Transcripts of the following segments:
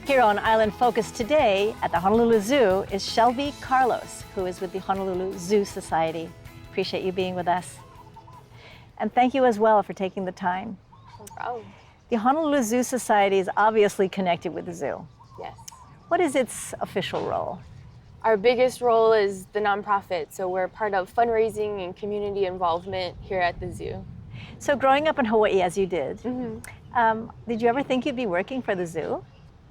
Here on Island Focus today at the Honolulu Zoo is Shelby Carlos, who is with the Honolulu Zoo Society. Appreciate you being with us. And thank you as well for taking the time. No problem. The Honolulu Zoo Society is obviously connected with the zoo. Yes. What is its official role? Our biggest role is the nonprofit, so we're part of fundraising and community involvement here at the zoo. So growing up in Hawaii, as you did, did you ever think you'd be working for the zoo?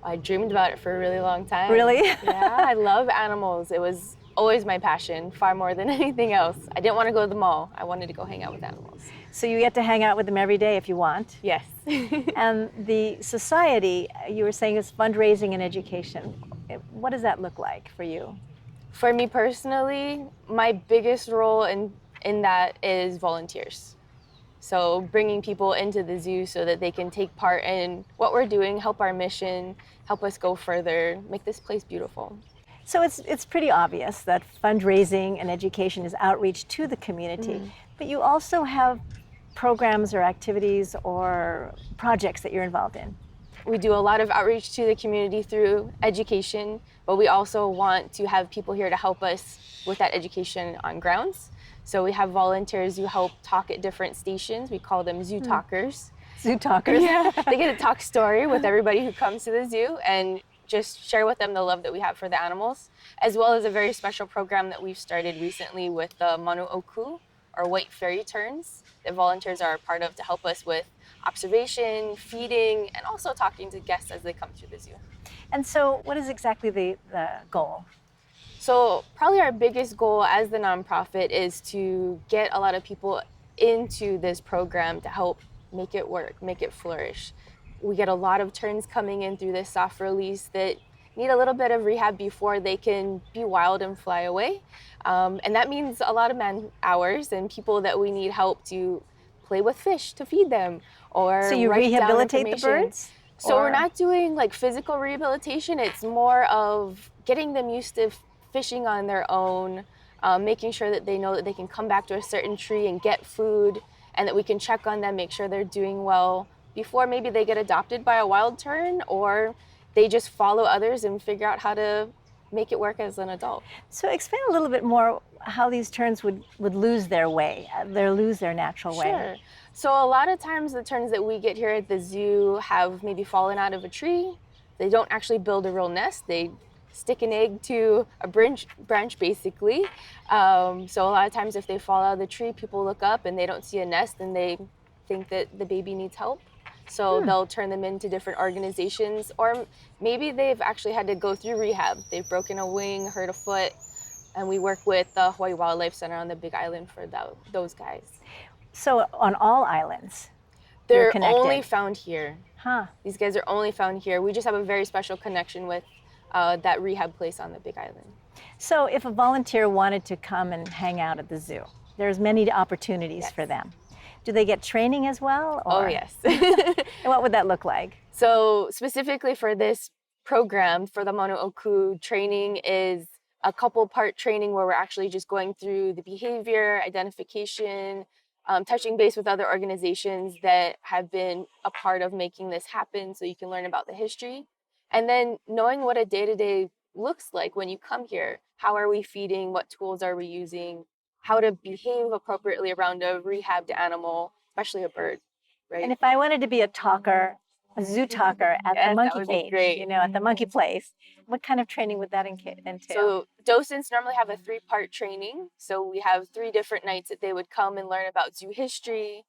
I dreamed about it for a really long time. Really? Yeah, I love animals. It was always my passion, far more than anything else. I didn't want to go to the mall. I wanted to go hang out with animals. So you get to hang out with them every day if you want? Yes. And the society, you were saying, is fundraising and education. What does that look like for you? For me personally, my biggest role in that is volunteers. So bringing people into the zoo so that they can take part in what we're doing, help our mission, help us go further, make this place beautiful. So it's pretty obvious that fundraising and education is outreach to the community, but you also have programs or activities or projects that you're involved in. We do a lot of outreach to the community through education, but we also want to have people here to help us with that education on grounds. So we have volunteers who help talk at different stations. We call them zoo talkers. Zoo talkers? Yeah. They get to talk story with everybody who comes to the zoo and just share with them the love that we have for the animals, as well as a very special program that we've started recently with the Manuoku, or white fairy terns, that volunteers are a part of to help us with observation, feeding, and also talking to guests as they come through the zoo. And so what is exactly the goal? So probably our biggest goal as the nonprofit is to get a lot of people into this program to help make it work, make it flourish. We get a lot of terns coming in through this soft release that need a little bit of rehab before they can be wild and fly away. And that means a lot of man hours and people that we need help to play with fish to feed them, or so you write down rehabilitate the information. birds? So we're not doing like physical rehabilitation. It's more of getting them used to fishing on their own, making sure that they know that they can come back to a certain tree and get food, and that we can check on them, make sure they're doing well before maybe they get adopted by a wild tern, or they just follow others and figure out how to make it work as an adult. So explain a little bit more how these terns would lose their way, lose their natural way. Sure. So a lot of times the terns that we get here at the zoo have maybe fallen out of a tree. They don't actually build a real nest. They stick an egg to a branch basically. So a lot of times if they fall out of the tree, people look up and they don't see a nest and they think that the baby needs help. So they'll turn them into different organizations, or maybe they've actually had to go through rehab. They've broken a wing, hurt a foot, and we work with the Hawaii Wildlife Center on the Big Island for those guys. So on all islands, they're you're connected. only found here. Huh. These guys are only found here. We just have a very special connection with that rehab place on the Big Island. So if a volunteer wanted to come and hang out at the zoo, there's many opportunities for them. Do they get training as well? Or? Oh, yes. And what would that look like? So specifically for this program, for the Manuoku, training is a couple-part training where we're actually just going through the behavior, identification, touching base with other organizations that have been a part of making this happen, so you can learn about the history. And then knowing what a day-to-day looks like when you come here. How are we feeding? What tools are we using? How to behave appropriately around a rehabbed animal, especially a bird, right? And if I wanted to be a talker, a zoo talker at the monkey cage, you know, at the monkey place, what kind of training would that entail? So docents normally have a 3-part training. So we have 3 different nights that they would come and learn about zoo history,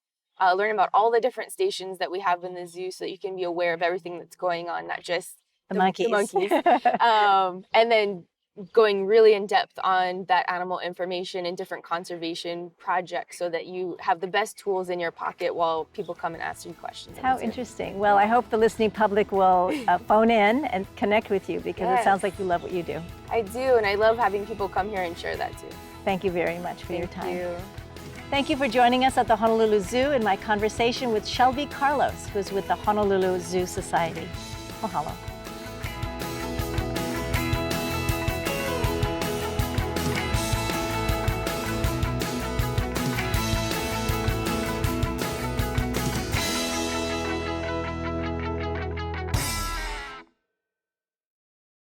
learn about all the different stations that we have in the zoo so that you can be aware of everything that's going on, not just the monkeys. And then going really in depth on that animal information and different conservation projects so that you have the best tools in your pocket while people come and ask you questions. How interesting. Well, I hope the listening public will phone in and connect with you, because it sounds like you love what you do. I do, and I love having people come here and share that too. Thank you very much for your time. Thank you. Thank you for joining us at the Honolulu Zoo in my conversation with Shelby Carlos, who's with the Honolulu Zoo Society. Mahalo.